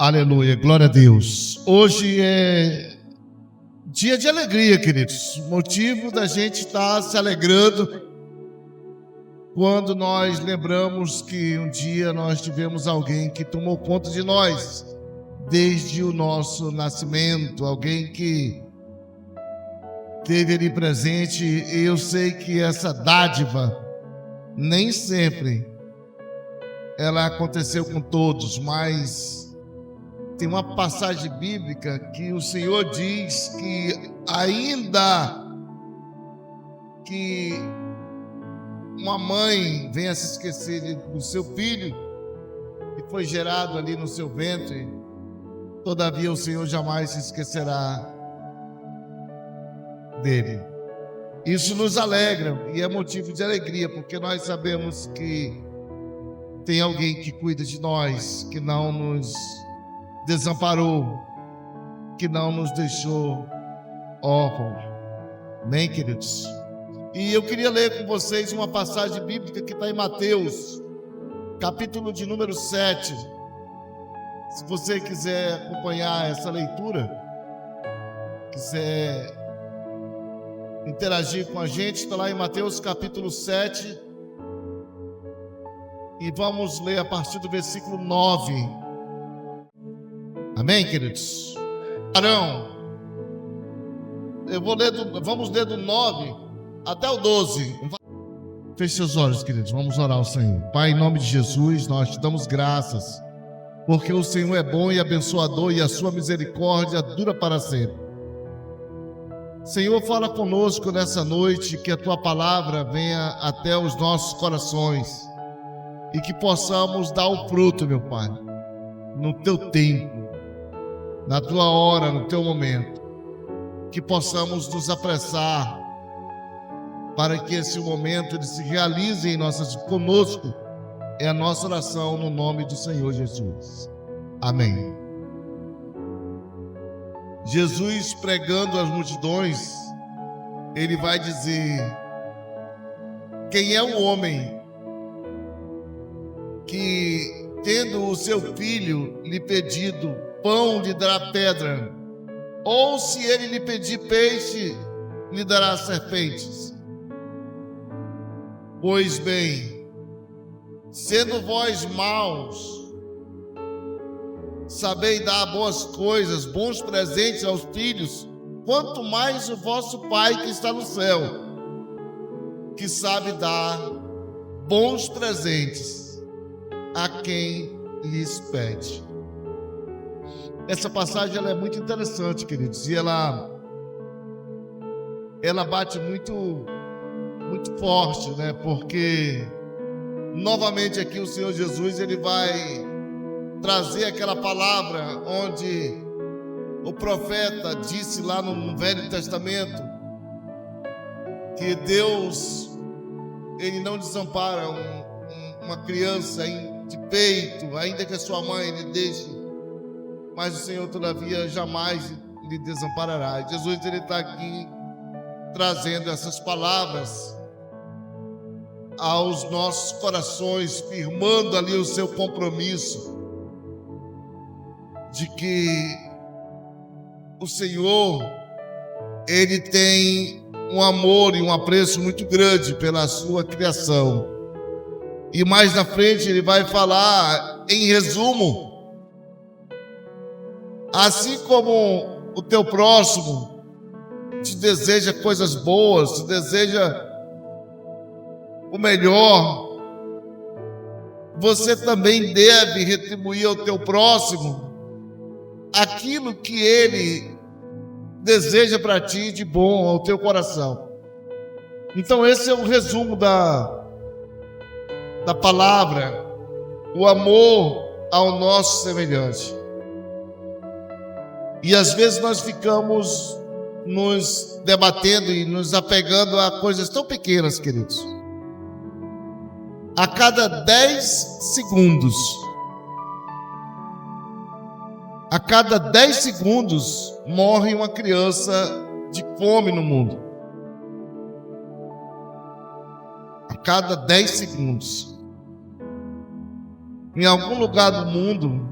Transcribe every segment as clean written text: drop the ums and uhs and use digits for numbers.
Aleluia, glória a Deus. Hoje é dia de alegria, queridos. Motivo da gente estar se alegrando quando nós lembramos que um dia nós tivemos alguém que tomou conta de nós desde o nosso nascimento, alguém que esteve ali presente. E eu sei que essa dádiva nem sempre ela aconteceu com todos, mas tem uma passagem bíblica que o Senhor diz que ainda que uma mãe venha se esquecer do seu filho que foi gerado ali no seu ventre, todavia o Senhor jamais se esquecerá dele. Isso nos alegra e é motivo de alegria, porque nós sabemos que tem alguém que cuida de nós, que não nos desamparou, que não nos deixou órfãos. Amém, queridos? E eu queria ler com vocês uma passagem bíblica que está em Mateus, capítulo de número 7. Se você quiser acompanhar essa leitura, quiser interagir com a gente, está lá em Mateus capítulo 7. E vamos ler a partir do versículo 9. Amém, queridos? Arão, vamos ler do 9 até o 12. Feche seus olhos, queridos, vamos orar ao Senhor. Pai, em nome de Jesus, nós te damos graças, porque o Senhor é bom e abençoador, e a sua misericórdia dura para sempre. Senhor, fala conosco nessa noite, que a tua palavra venha até os nossos corações, e que possamos dar o fruto, meu Pai, no teu tempo, na tua hora, no teu momento, que possamos nos apressar para que esse momento ele se realize conosco. É a nossa oração no nome do Senhor Jesus. Amém. Jesus, pregando às multidões, ele vai dizer: quem é o homem que, tendo o seu filho lhe pedido pão, lhe dará pedra? Ou se ele lhe pedir peixe, lhe dará serpentes? Pois bem, sendo vós maus, sabeis dar boas coisas, bons presentes aos filhos, quanto mais o vosso Pai que está no céu, que sabe dar bons presentes a quem lhes pede. Essa passagem ela é muito interessante, queridos, e ela bate muito forte, né? Porque novamente aqui o Senhor Jesus ele vai trazer aquela palavra onde o profeta disse lá no Velho Testamento que Deus ele não desampara uma criança de peito, ainda que a sua mãe lhe deixe, mas o Senhor todavia jamais lhe desamparará. Jesus ele está aqui trazendo essas palavras aos nossos corações, firmando ali o seu compromisso de que o Senhor ele tem um amor e um apreço muito grande pela sua criação. E mais na frente ele vai falar, em resumo, assim como o teu próximo te deseja coisas boas, te deseja o melhor, você também deve retribuir ao teu próximo aquilo que ele deseja para ti de bom ao teu coração. Então esse é o resumo da palavra, o amor ao nosso semelhante. E às vezes nós ficamos nos debatendo e nos apegando a coisas tão pequenas, queridos. A cada 10 segundos, morre uma criança de fome no mundo. A cada 10 segundos. Em algum lugar do mundo,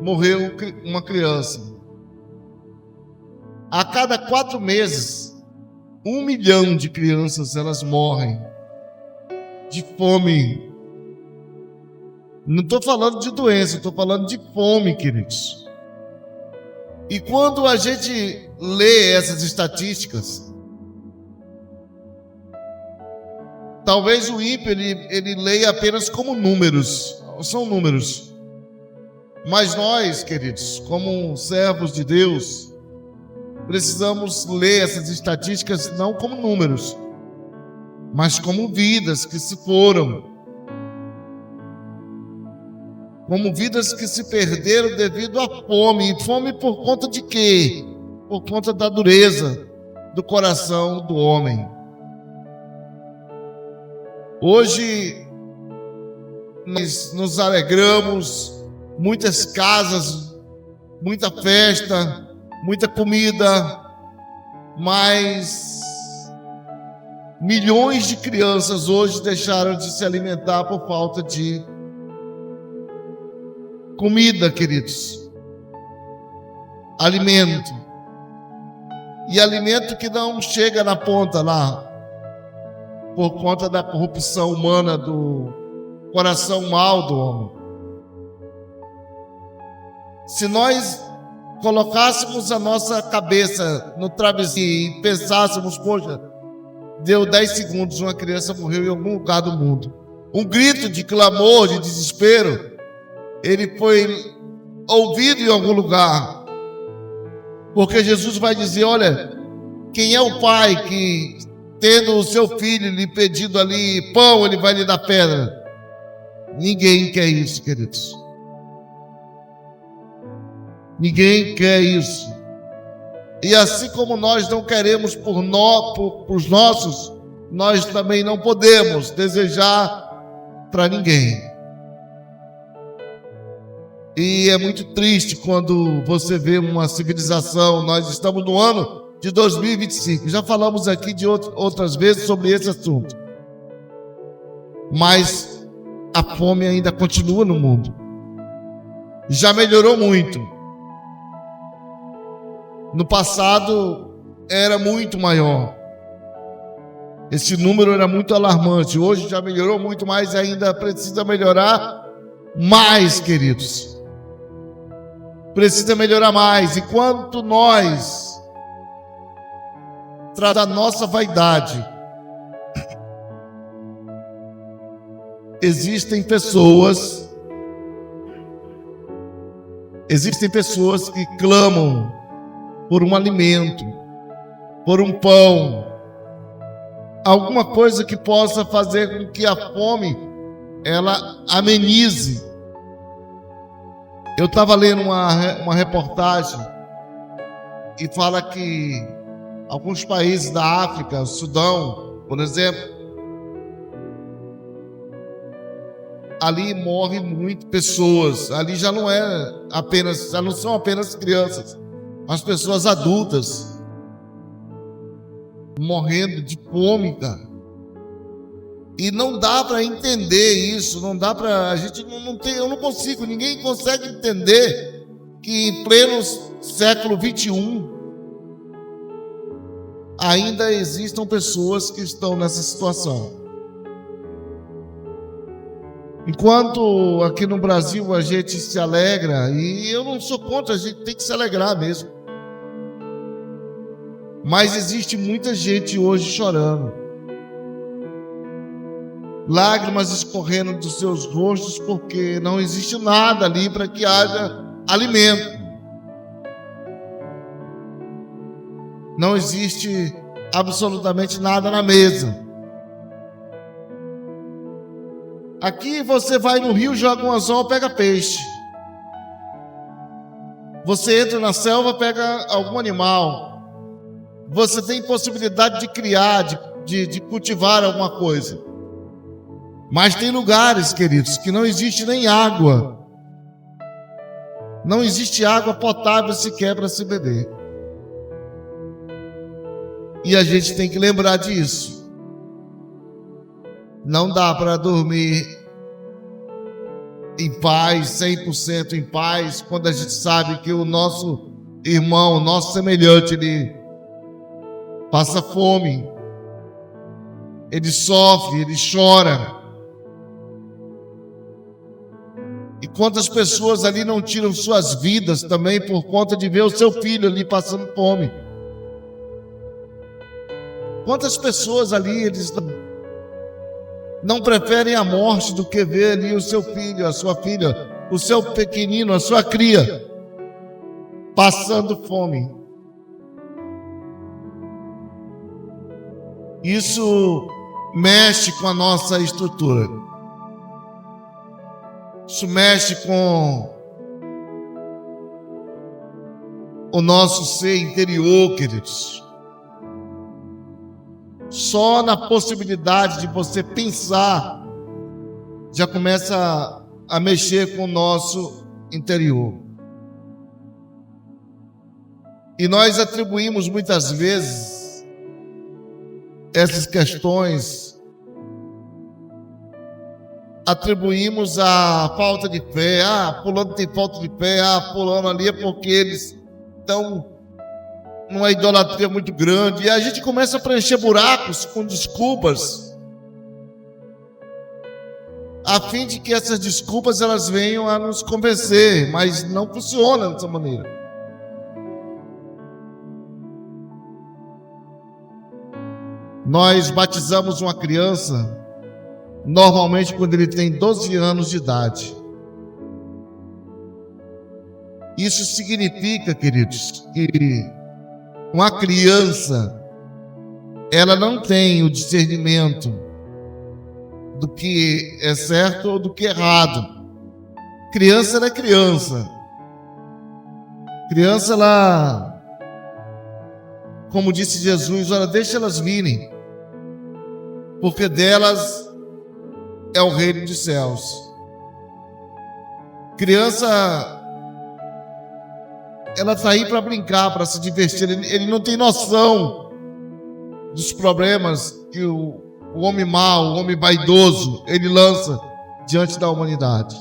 morreu uma criança. A cada 4 meses, 1 milhão de crianças elas morrem de fome. Não estou falando de doença, estou falando de fome, queridos. E quando a gente lê essas estatísticas, talvez o ímpio ele leia apenas como números, são números. Mas nós, queridos, como servos de Deus, precisamos ler essas estatísticas não como números, mas como vidas que se foram, como vidas que se perderam devido à fome. E fome por conta de quê? Por conta da dureza do coração do homem. Hoje nós nos alegramos, muitas casas, muita festa, muita comida, mas milhões de crianças hoje deixaram de se alimentar por falta de comida, queridos. Alimento. E alimento que não chega na ponta lá, por conta da corrupção humana, do coração mau do homem. Se nós colocássemos a nossa cabeça no travesseiro e pensássemos, poxa, deu 10 segundos, uma criança morreu em algum lugar do mundo. Um grito de clamor, de desespero, ele foi ouvido em algum lugar. Porque Jesus vai dizer, olha, quem é o pai que, tendo o seu filho lhe pedido ali pão, ele vai lhe dar pedra? Ninguém quer isso, queridos. Ninguém quer isso. E assim como nós não queremos por os nossos, nós também não podemos desejar para ninguém. E é muito triste quando você vê uma civilização. Nós estamos no ano de 2025. Já falamos aqui de outras vezes sobre esse assunto. Mas a fome ainda continua no mundo. Já melhorou muito. No passado era muito maior. Esse número era muito alarmante. Hoje já melhorou muito mais, ainda precisa melhorar mais, queridos. Precisa melhorar mais. E quanto nós traz a nossa vaidade, existem pessoas que clamam por um alimento, por um pão, alguma coisa que possa fazer com que a fome ela amenize. Eu estava lendo uma reportagem e fala que alguns países da África, Sudão, por exemplo, ali morrem muitas pessoas. Ali já não são apenas crianças, mas pessoas adultas morrendo de fome, cara. E não dá para entender isso, não dá para, a gente não tem, eu não consigo, ninguém consegue entender que em pleno século 21 ainda existam pessoas que estão nessa situação. Enquanto aqui no Brasil a gente se alegra, e eu não sou contra, a gente tem que se alegrar mesmo. Mas existe muita gente hoje chorando. Lágrimas escorrendo dos seus rostos, porque não existe nada ali para que haja alimento. Não existe absolutamente nada na mesa. Aqui você vai no rio, joga um anzol, pega peixe. Você entra na selva, pega algum animal. Você tem possibilidade de criar, de cultivar alguma coisa. Mas tem lugares, queridos, que não existe nem água. Não existe água potável sequer para se beber. E a gente tem que lembrar disso. Não dá para dormir em paz, 100% em paz, quando a gente sabe que o nosso irmão, o nosso semelhante, ele passa fome, ele sofre, ele chora. E quantas pessoas ali não tiram suas vidas também por conta de ver o seu filho ali passando fome? Quantas pessoas ali, eles não preferem a morte do que ver ali o seu filho, a sua filha, o seu pequenino, a sua cria, passando fome. Isso mexe com a nossa estrutura. Isso mexe com o nosso ser interior, queridos. Só na possibilidade de você pensar, já começa a mexer com o nosso interior. E nós atribuímos muitas vezes essas questões, atribuímos a falta de fé. Fulano tem falta de fé, fulano ali é porque eles estão numa idolatria muito grande. E a gente começa a preencher buracos com desculpas, a fim de que essas desculpas elas venham a nos convencer, mas não funciona dessa maneira. Nós batizamos uma criança normalmente quando ele tem 12 anos de idade. Isso significa, queridos, que uma criança, ela não tem o discernimento do que é certo ou do que é errado. Criança, ela é criança. Criança, ela, como disse Jesus, olha, deixa elas virem, porque delas é o reino dos céus. Criança, ela está aí para brincar, para se divertir. Ele não tem noção dos problemas que o homem mau, o homem vaidoso, ele lança diante da humanidade.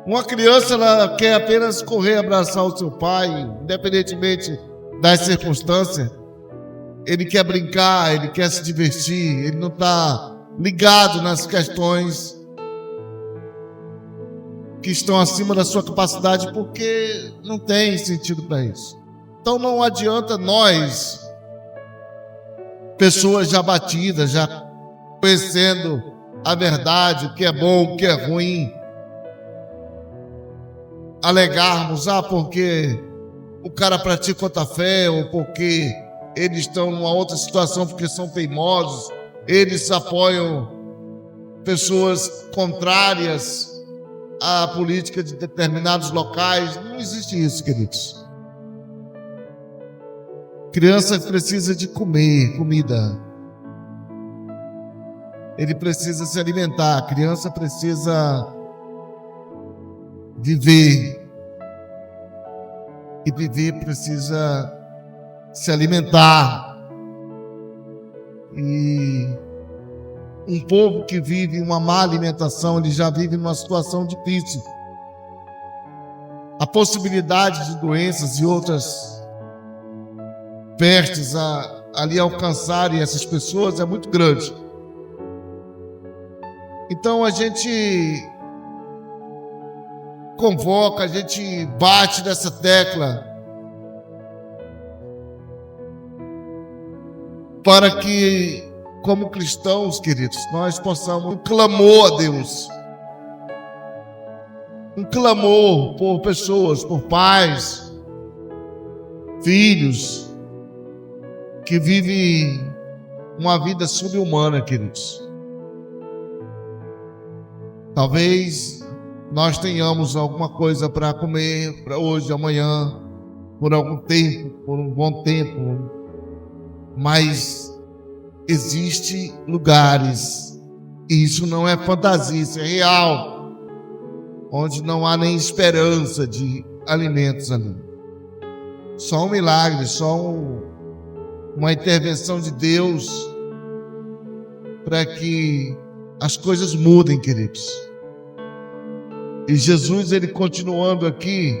Uma criança, ela quer apenas correr, abraçar o seu pai, independentemente das circunstâncias. Ele quer brincar, ele quer se divertir, ele não está ligado nas questões que estão acima da sua capacidade, porque não tem sentido para isso. Então não adianta nós, pessoas já batidas, já conhecendo a verdade, o que é bom, o que é ruim, alegarmos, porque o cara pratica outra fé, ou porque eles estão numa outra situação, porque são teimosos, eles apoiam pessoas contrárias à política de determinados locais. Não existe isso, queridos. Criança precisa de comer, comida. Ele precisa se alimentar. A criança precisa viver. E viver precisa se alimentar. E um povo que vive uma má alimentação, ele já vive numa situação difícil. A possibilidade de doenças e outras pestes ali alcançarem essas pessoas é muito grande. Então a gente convoca, a gente bate nessa tecla para que, como cristãos, queridos, nós possamos um clamor a Deus, um clamor por pessoas, por pais, filhos que vivem uma vida subhumana, queridos. Talvez nós tenhamos alguma coisa para comer para hoje, amanhã, por algum tempo, por um bom tempo, mas existem lugares, e isso não é fantasia, isso é real, onde não há nem esperança de alimentos ali. Só um milagre, só uma intervenção de Deus para que as coisas mudem, queridos. E Jesus, ele continuando aqui,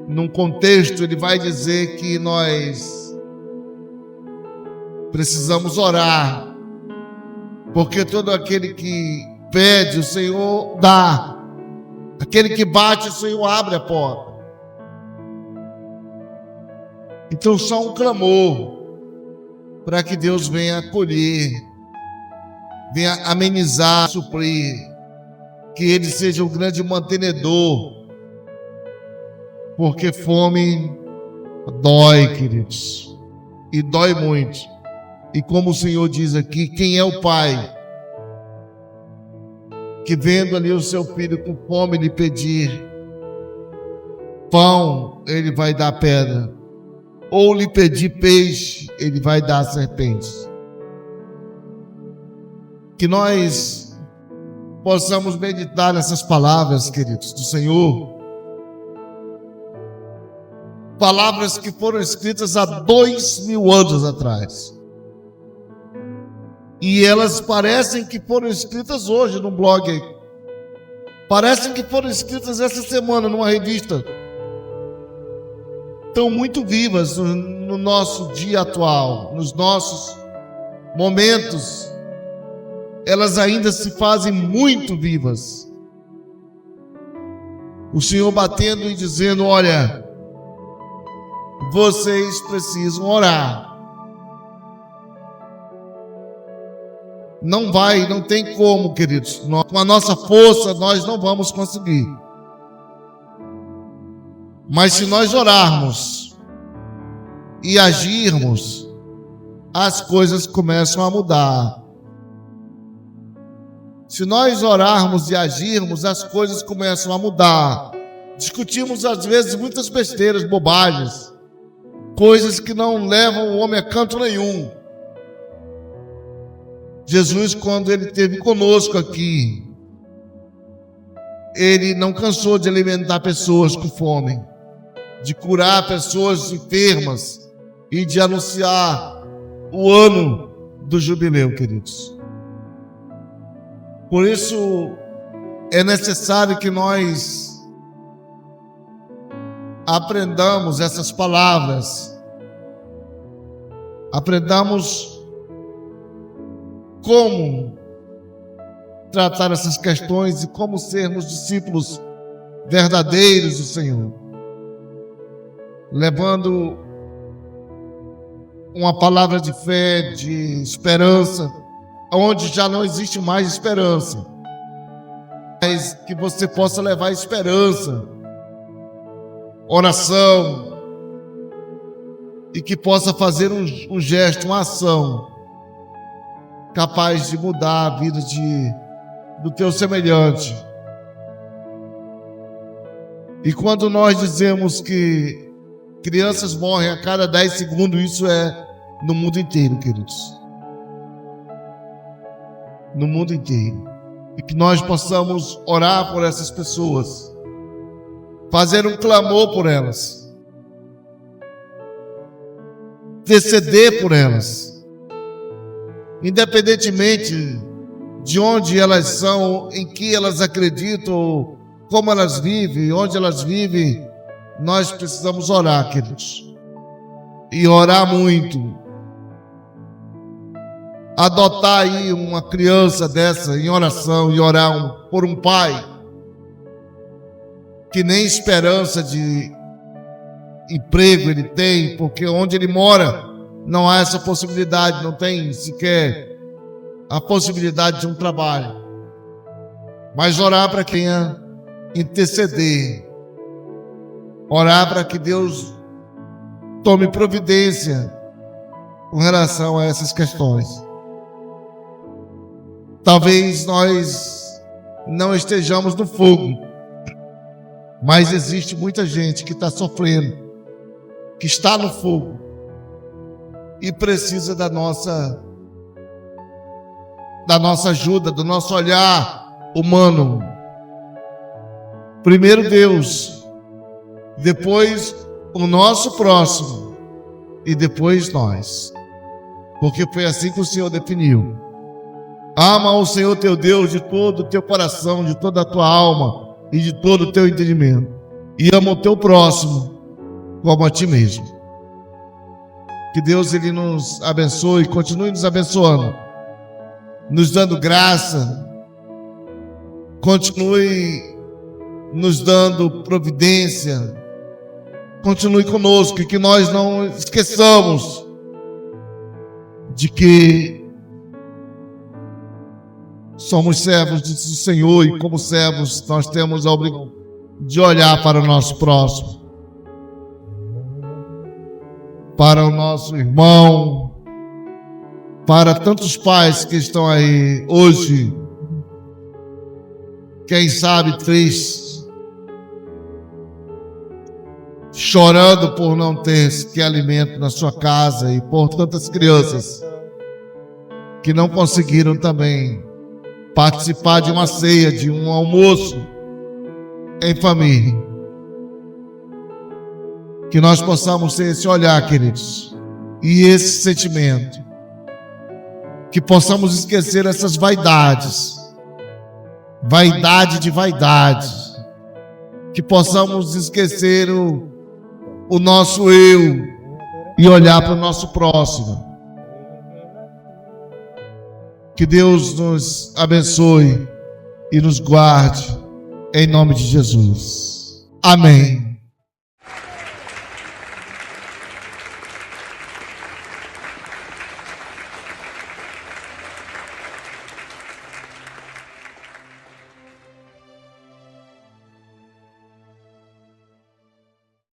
num contexto, ele vai dizer que nós precisamos orar, porque todo aquele que pede, o Senhor dá. Aquele que bate, o Senhor abre a porta. Então só um clamor para que Deus venha acolher, venha amenizar, suprir, que Ele seja o grande mantenedor, porque fome dói, queridos, e dói muito. E como o Senhor diz aqui, quem é o Pai que vendo ali o seu filho com fome lhe pedir pão, ele vai dar pedra, ou lhe pedir peixe, ele vai dar serpentes. Que nós possamos meditar nessas palavras, queridos, do Senhor, palavras que foram escritas há 2000 anos atrás. E elas parecem que foram escritas hoje num blog aí. Parecem que foram escritas essa semana numa revista. Estão muito vivas no nosso dia atual, nos nossos momentos. Elas ainda se fazem muito vivas. O Senhor batendo e dizendo: olha, vocês precisam orar. Não tem como, queridos. Com a nossa força nós não vamos conseguir. Mas se nós orarmos e agirmos, as coisas começam a mudar. Se nós orarmos e agirmos, as coisas começam a mudar. Discutimos às vezes muitas besteiras, bobagens, coisas que não levam o homem a canto nenhum. Jesus, quando ele esteve conosco aqui, ele não cansou de alimentar pessoas com fome, de curar pessoas enfermas e de anunciar o ano do jubileu, queridos. Por isso, é necessário que nós aprendamos essas palavras, aprendamos como tratar essas questões e como sermos discípulos verdadeiros do Senhor, levando uma palavra de fé, de esperança, onde já não existe mais esperança, mas que você possa levar esperança, oração, e que possa fazer um gesto, uma ação capaz de mudar a vida do teu semelhante. E quando nós dizemos que crianças morrem a cada 10 segundos, isso é no mundo inteiro, queridos. No mundo inteiro. E que nós possamos orar por essas pessoas, fazer um clamor por elas, interceder por elas, independentemente de onde elas são, em que elas acreditam, como elas vivem, onde elas vivem, nós precisamos orar, queridos, e orar muito. Adotar aí uma criança dessa em oração e orar por um pai que nem esperança de emprego ele tem, porque onde ele mora não há essa possibilidade, não tem sequer a possibilidade de um trabalho. Mas orar para quem interceder, orar para que Deus tome providência com relação a essas questões. Talvez nós não estejamos no fogo, mas existe muita gente que está sofrendo, que está no fogo e precisa da nossa ajuda, do nosso olhar humano. Primeiro Deus, depois o nosso próximo e depois nós, porque foi assim que o Senhor definiu. Ama o Senhor teu Deus de todo o teu coração, de toda a tua alma, e de todo o teu entendimento. E ama o teu próximo como a ti mesmo. Que Deus ele nos abençoe, continue nos abençoando, nos dando graça, continue nos dando providência, continue conosco e que nós não esqueçamos de que somos servos do Senhor e como servos nós temos a obrigação de olhar para o nosso próximo, para o nosso irmão, para tantos pais que estão aí hoje, quem sabe tristes, chorando por não ter sequer alimento na sua casa e por tantas crianças que não conseguiram também participar de uma ceia, de um almoço em família. Que nós possamos ter esse olhar, queridos, e esse sentimento. Que possamos esquecer essas vaidades. Vaidade de vaidade. Que possamos esquecer o nosso eu e olhar para o nosso próximo. Que Deus nos abençoe e nos guarde, em nome de Jesus. Amém.